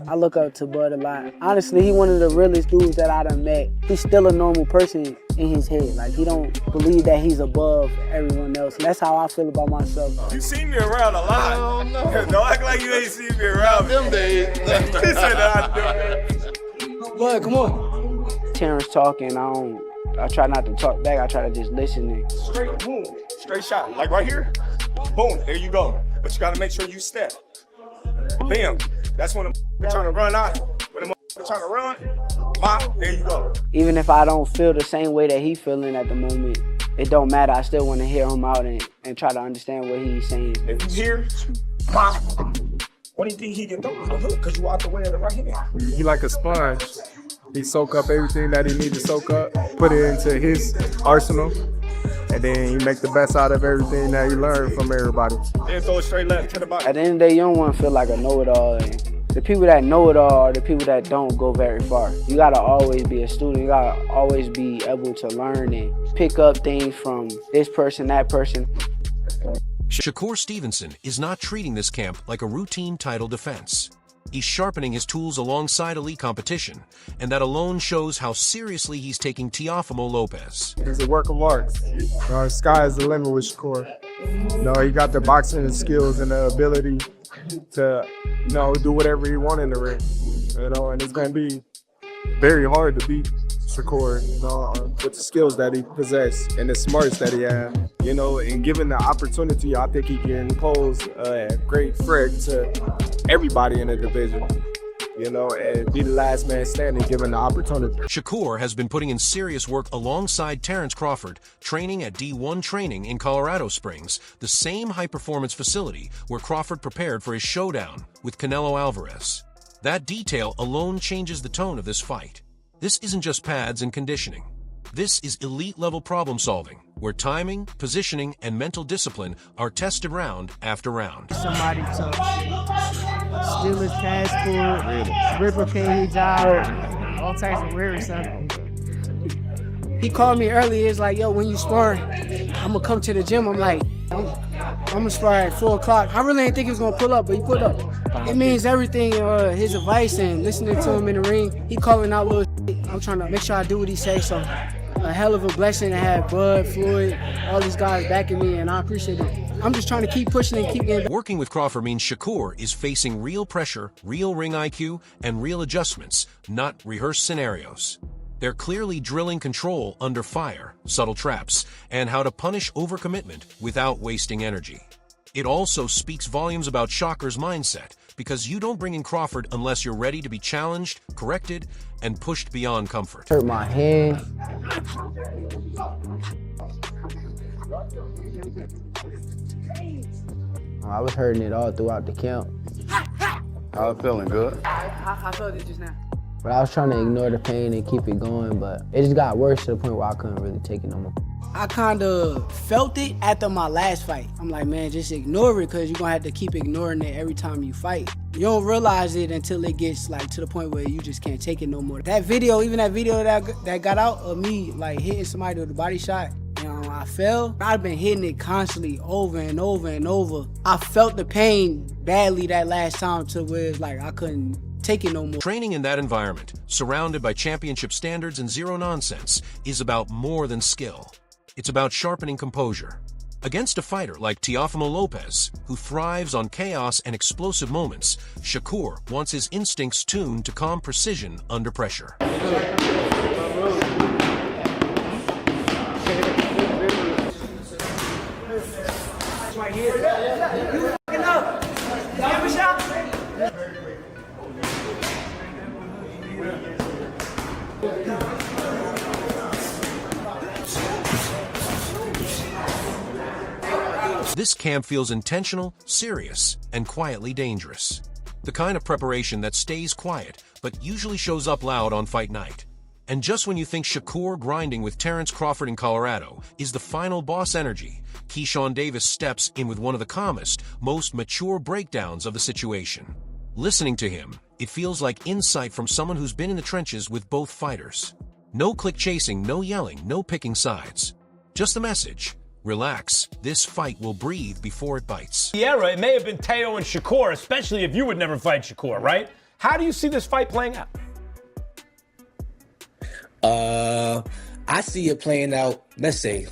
I look up to Bud a lot. Honestly, he one of the realest dudes that I done met. He's still a normal person in his head. Like, he don't believe that he's above everyone else. And that's how I feel about myself. You see me around a lot. Oh, no. Don't act like you ain't seen me around them days. He said that I do. Bud, come on. Terence talking, I try not to talk back. I try to just listen. And straight, boom, straight shot. Like right here, boom, there you go. But you gotta make sure you step. Bam. That's when they're trying to run out. When they're trying to run, pop, there you go. Even if I don't feel the same way that he feeling at the moment, it don't matter. I still want to hear him out and try to understand what he's saying. If you hear, pop, what do you think he can do? Because you out the way of the right hand. He like a sponge. He soak up everything that he needs to soak up, put it into his arsenal, and then he make the best out of everything that he learned from everybody. Then throw it straight left to the body. At the end of the day, you don't want to feel like a know-it-all. And the people that know it all are the people that don't go very far. You gotta always be a student. You gotta always be able to learn and pick up things from this person, that person. Shakur Stevenson is not treating this camp like a routine title defense. He's sharpening his tools alongside elite competition, and that alone shows how seriously he's taking Teofimo Lopez. He's a work of art. Sky is the limit with Shakur. He got the boxing skills and the ability to, do whatever he wants in the ring. And it's going to be very hard to beat Shakur, with the skills that he possesses and the smarts that he has. And given the opportunity, I think he can pose a great threat to everybody in the division, and be the last man standing given the opportunity. Shakur has been putting in serious work alongside Terence Crawford, training at D1 Training in Colorado Springs, the same high-performance facility where Crawford prepared for his showdown with Canelo Alvarez. That detail alone changes the tone of this fight. This isn't just pads and conditioning. This is elite-level problem-solving, where timing, positioning, and mental discipline are tested round after round. Somebody to steal his passport, replicate his job, all types of weird stuff. He called me earlier. It's like, yo, when you spar, I'm gonna come to the gym. I'm like, I'm gonna spar at 4 o'clock. I really didn't think he was gonna pull up, but he pulled up. It means everything, his advice and listening to him in the ring. He calling out little shit. I'm trying to make sure I do what he says. So a hell of a blessing to have Bud, Floyd, all these guys backing me, and I appreciate it. I'm just trying to keep pushing and keep getting. Working with Crawford means Shakur is facing real pressure, real ring IQ, and real adjustments, not rehearsed scenarios. They're clearly drilling control under fire, subtle traps, and how to punish overcommitment without wasting energy. It also speaks volumes about Shakur's mindset, because you don't bring in Crawford unless you're ready to be challenged, corrected, and pushed beyond comfort. Hurt my hand. I was hurting it all throughout the camp. I was feeling good. I felt it just now. But I was trying to ignore the pain and keep it going, but it just got worse to the point where I couldn't really take it no more. I kind of felt it after my last fight. I'm like, man, just ignore it, because you're going to have to keep ignoring it every time you fight. You don't realize it until it gets to the point where you just can't take it no more. That video, even that video that got out of me hitting somebody with a body shot, I fell. I've been hitting it constantly over and over and over. I felt the pain badly that last time to where it's like I couldn't take it no more. Training in that environment, surrounded by championship standards and zero nonsense, is about more than skill. It's about sharpening composure. Against a fighter like Teofimo Lopez, who thrives on chaos and explosive moments, Shakur wants his instincts tuned to calm precision under pressure. This camp feels intentional, serious, and quietly dangerous. The kind of preparation that stays quiet, but usually shows up loud on fight night. And just when you think Shakur grinding with Terence Crawford in Colorado is the final boss energy, Keyshawn Davis steps in with one of the calmest, most mature breakdowns of the situation. Listening to him, it feels like insight from someone who's been in the trenches with both fighters. No click chasing, no yelling, no picking sides. Just the message: Relax, this fight will breathe before it bites. Sierra, it may have been Teo and Shakur, especially if you would never fight Shakur, right? How do you see this fight playing out? I see it playing out, let's say,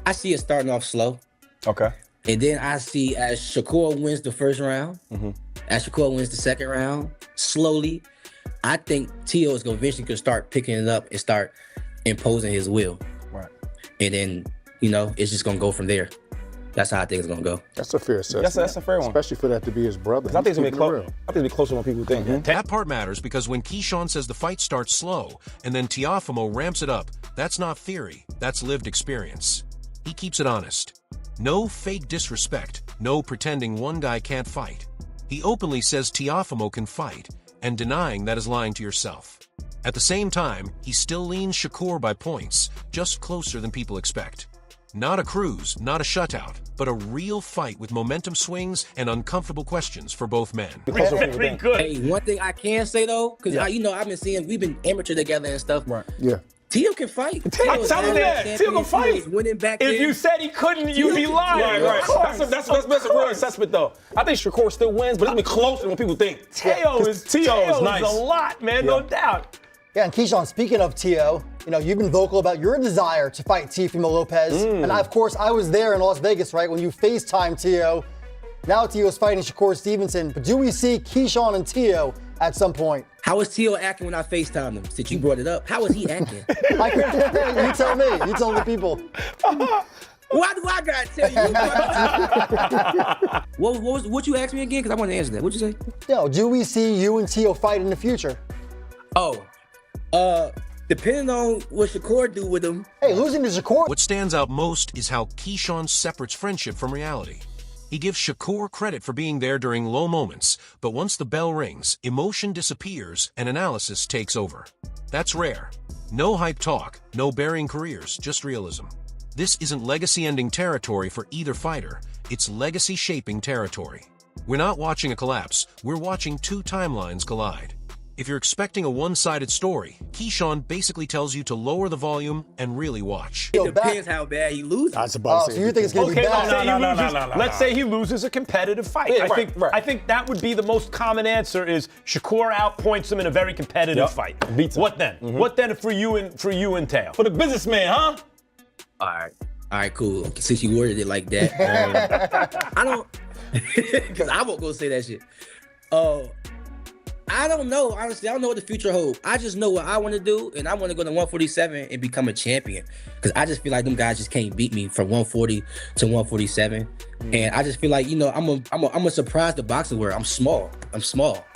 I see it starting off slow. Okay. And then I see as Shakur wins the first round, as Shakur wins the second round, slowly, I think Teo is going to eventually start picking it up and start imposing his will. Right. And then, you know, it's just going to go from there. That's how I think it's going to go. That's a fair assessment. That's a fair one. Especially for that to be his brother. I think it's going to be close. I think it'll be closer than people think. That part matters because when Keyshawn says the fight starts slow and then Teofimo ramps it up, that's not theory, that's lived experience. He keeps it honest. No fake disrespect, no pretending one guy can't fight. He openly says Teofimo can fight, and denying that is lying to yourself. At the same time, he still leans Shakur by points, just closer than people expect. Not a cruise, not a shutout, but a real fight with momentum swings and uncomfortable questions for both men. Pretty good. Hey, one thing I can say though, because I've been seeing, we've been amateur together and stuff. Right. Yeah. Teo can fight. Tell him that. Teo can fight. Winning back If then. you said he couldn't, you'd be lying. Right. That's a real assessment, though. I think Shakur still wins, but it's gonna be closer than what people think. Teo is nice. A lot, man, no doubt. Yeah, and Keyshawn, speaking of Teo, you know, you've been vocal about your desire to fight Teofimo Lopez. And of course, I was there in Las Vegas, right, when you FaceTime Teo. Now Teo's fighting Shakur Stevenson. But do we see Keyshawn and Teo at some point? How was Teo acting when I FaceTimed him? Since you brought it up, how was he acting? You tell me. You tell the people. Why do I gotta tell you? What you asked me again? Because I want to answer that. What'd you say? No, do we see you and Teo fight in the future? Depending on what Shakur do with him. Hey, losing to Shakur. What stands out most is how Keyshawn separates friendship from reality. He gives Shakur credit for being there during low moments, but once the bell rings, emotion disappears and analysis takes over. That's rare. No hype talk, no burying careers, just realism. This isn't legacy-ending territory for either fighter, it's legacy-shaping territory. We're not watching a collapse, we're watching two timelines collide. If you're expecting a one-sided story, Keyshawn basically tells you to lower the volume and really watch. It depends how bad he loses. That's about to say. So you think it's going to be bad? Let's say he loses a competitive fight. Yeah, I think that would be the most common answer is Shakur outpoints him in a very competitive fight. Beats him. What then? What then for you and Teo? For the businessman, huh? All right, cool. Since you worded it like that, I don't, because I won't go say that shit. I don't know, honestly. I don't know what the future holds. I just know what I want to do, and I want to go to 147 and become a champion. Because I just feel like them guys just can't beat me from 140 to 147. And I just feel like, you know, I'm a surprise the boxing world. I'm small. I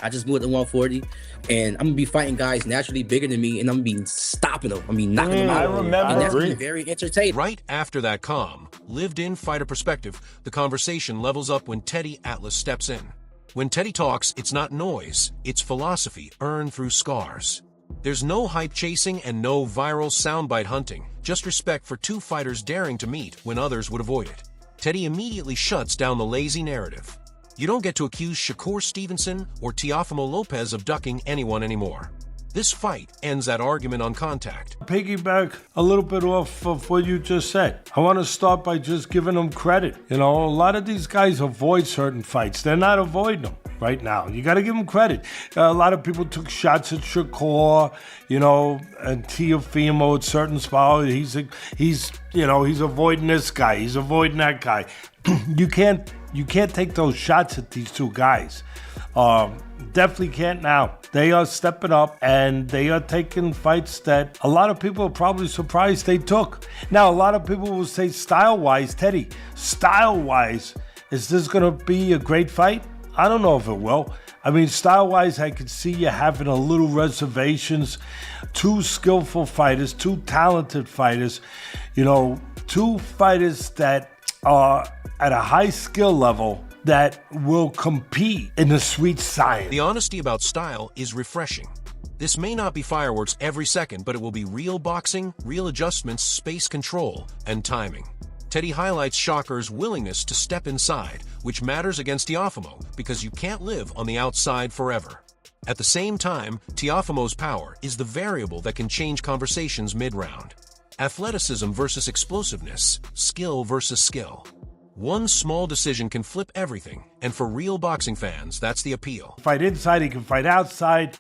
just moved to 140, and I'm gonna be fighting guys naturally bigger than me, and I'm gonna be stopping them. I mean, knocking them out. I remember. And that's gonna be very entertaining. Right after that calm, lived-in fighter perspective, the conversation levels up when Teddy Atlas steps in. When Teddy talks, it's not noise, it's philosophy earned through scars. There's no hype chasing and no viral soundbite hunting, just respect for two fighters daring to meet when others would avoid it. Teddy immediately shuts down the lazy narrative. You don't get to accuse Shakur Stevenson or Teofimo Lopez of ducking anyone anymore. This fight ends that argument on contact. Piggyback a little bit off of what you just said. I want to start by just giving them credit. You know, a lot of these guys avoid certain fights. They're not avoiding them right now. You got to give them credit. A lot of people took shots at Shakur, you know, and Teofimo at certain spots. He's avoiding this guy. He's avoiding that guy. You can't take those shots at these two guys. Definitely can't now. They are stepping up and they are taking fights that a lot of people are probably surprised they took. Now, a lot of people will say style-wise, Teddy, style-wise, is this going to be a great fight? I don't know if it will. I mean, style-wise, I could see you having a little reservations. Two skillful fighters, two talented fighters, you know, two fighters that are at a high skill level that will compete in the sweet science. The honesty about style is refreshing. This may not be fireworks every second, but it will be real boxing, real adjustments, space control, and timing. Teddy highlights Shakur's willingness to step inside, which matters against Teofimo because you can't live on the outside forever. At the same time, Teofimo's power is the variable that can change conversations mid-round. Athleticism versus explosiveness, skill versus skill. One small decision can flip everything, and for real boxing fans, that's the appeal. Fight inside, he can fight outside.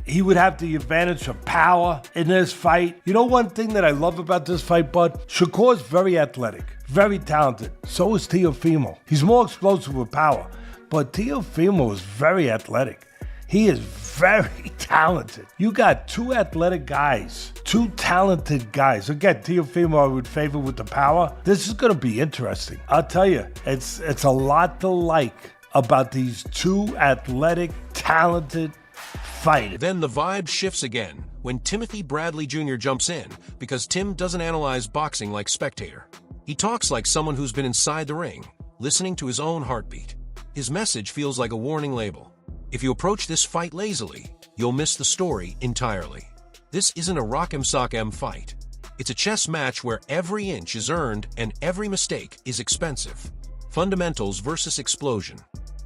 He would have the advantage of power in this fight. You know one thing that I love about this fight, Bud? Shakur's very athletic, very talented. So is Teofimo. He's more explosive with power, but Teofimo is very athletic. He is very talented. You got two athletic guys, two talented guys. Again, Teofimo I would favor with the power. This is going to be interesting. I'll tell you, it's a lot to like about these two athletic, talented fighters. Then the vibe shifts again when Timothy Bradley Jr. jumps in, because Tim doesn't analyze boxing like spectator. He talks like someone who's been inside the ring, listening to his own heartbeat. His message feels like a warning label. If you approach this fight lazily, you'll miss the story entirely. This isn't a rock'em sock'em fight. It's a chess match where every inch is earned and every mistake is expensive. Fundamentals versus explosion.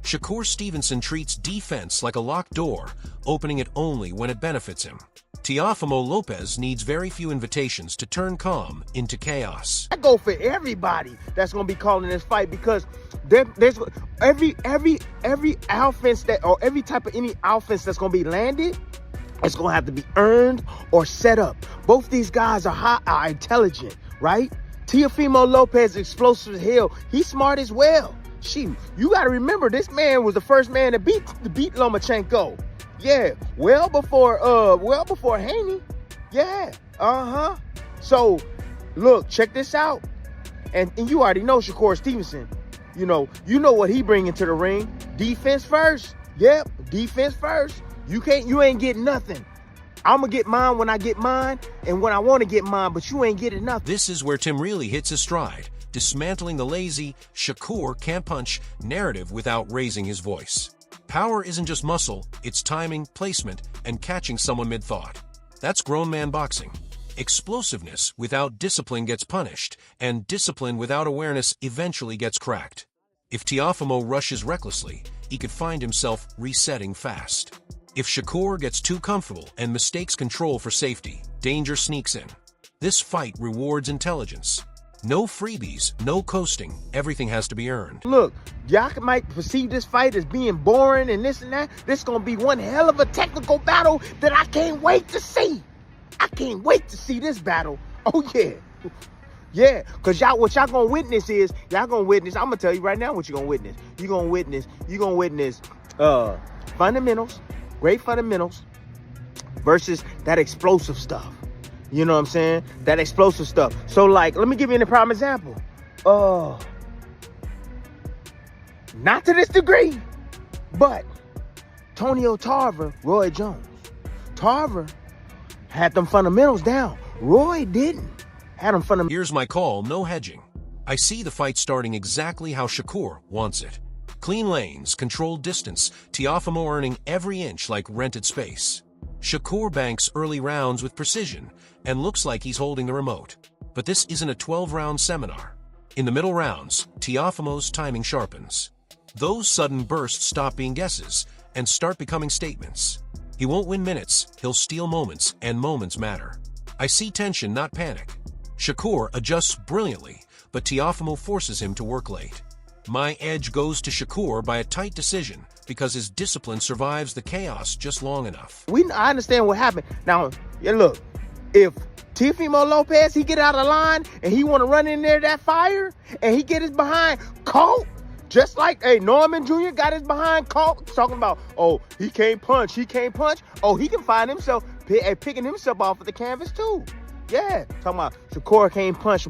Shakur Stevenson treats defense like a locked door, opening it only when it benefits him. Teofimo Lopez needs very few invitations to turn calm into chaos. I go for everybody that's going to be calling this fight, because there's every offense that, or every type of any offense that's going to be landed, it's going to have to be earned or set up. Both these guys are intelligent, right? Teofimo Lopez, explosive as hell. He's smart as well. You got to remember, this man was the first man to beat Lomachenko. Yeah, well before Haney. Yeah, So, look, check this out. And you already know Shakur Stevenson. You know what he bring into the ring. Defense first. Yep, defense first. You ain't getting nothing. I'm gonna get mine when I get mine and when I want to get mine, but you ain't getting nothing. This is where Tim really hits his stride, dismantling the lazy Shakur can't punch narrative without raising his voice. Power isn't just muscle, it's timing, placement, and catching someone mid-thought. That's grown man boxing. Explosiveness without discipline gets punished, and discipline without awareness eventually gets cracked. If Teofimo rushes recklessly, he could find himself resetting fast. If Shakur gets too comfortable and mistakes control for safety, danger sneaks in. This fight rewards intelligence. No freebies, no coasting. Everything has to be earned. Look, y'all might perceive this fight as being boring and this and that. This is going to be one hell of a technical battle that I can't wait to see. I can't wait to see this battle. Oh, yeah. Yeah, because what y'all going to witness is, I'm going to tell you right now what you're going to witness. You're going to witness fundamentals, great fundamentals, versus that explosive stuff. You know what I'm saying? That explosive stuff. So, like, let me give you a prime example. Not to this degree, but Tonio Tarver, Roy Jones. Tarver had them fundamentals down. Roy didn't. Had them fundamentals. Here's my call, no hedging. I see the fight starting exactly how Shakur wants it. Clean lanes, controlled distance, Teofimo earning every inch like rented space. Shakur banks early rounds with precision and looks like he's holding the remote. But this isn't a 12-round seminar. In the middle rounds, Teofimo's timing sharpens. Those sudden bursts stop being guesses and start becoming statements. He won't win minutes, he'll steal moments, and moments matter. I see tension, not panic. Shakur adjusts brilliantly, but Teofimo forces him to work late. My edge goes to Shakur by a tight decision because his discipline survives the chaos just long enough. I understand what happened. Now, yeah, look, if Teofimo Lopez, he get out of line and he want to run in there that fire and he get his behind caught, just like Norman Jr. got his behind caught, talking about, oh, he can't punch. Oh, he can find himself picking himself off of the canvas too. Yeah, talking about Shakur can't punch.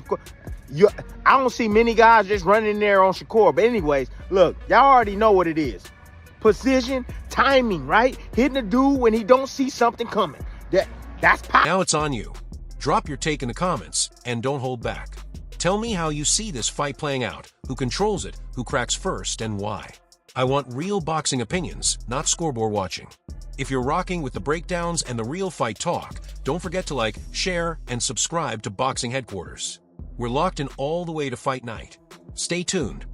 I don't see many guys just running in there on Shakur. But anyways, look, y'all already know what it is. Precision, timing, right? Hitting the dude when he don't see something coming. That's power. Now it's on you. Drop your take in the comments and don't hold back. Tell me how you see this fight playing out, who controls it, who cracks first, and why. I want real boxing opinions, not scoreboard watching. If you're rocking with the breakdowns and the real fight talk, don't forget to like, share, and subscribe to Boxing Headquarters. We're locked in all the way to fight night. Stay tuned.